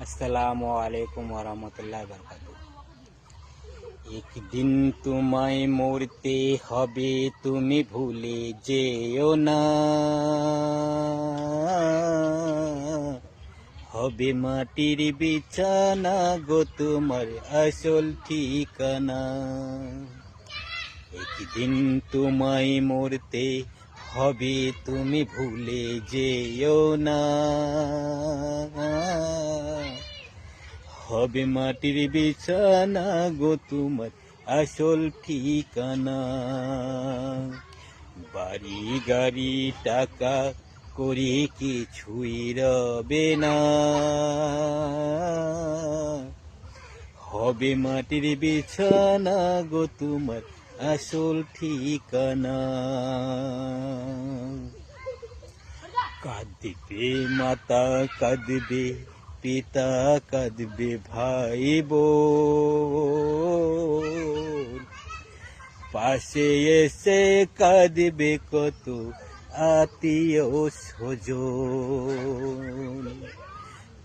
আসসালামু আলাইকুম ওয়া বারাকাতুহু। একদিন তোমায় মরতে হবে, তুমি ভুলে যেও না। হবে মাটির বিছানা গো তোমার আসল ঠিকানা। একদিন তোমায় মরতে হবে, তুমি ভুলে যেও না। হবে মাটির বিছানা গো তোমার আসল ঠিকানা। বাড়ি গাড়ি টাকা করে কিছুই রবে না। হবে মাটির বিছানা গো তোমার আসল ঠিকানা। কাঁদবে মাতা, কাঁদবে পিতা, কাঁদবে ভাই বোন। পাশে এসে কাঁদবে কত আত্মীয় স্বজন।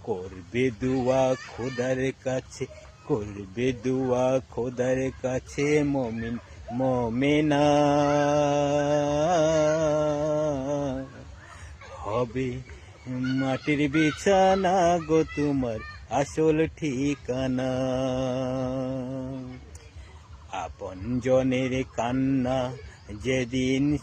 করবে দুয়া খোদার কাছে, করবে দুয়া খোদার কাছে মমিন মমেনা। হবে মাটির বিছানা গো তোমার আসল ঠিকানা। আপন জনের কান্না যেদিন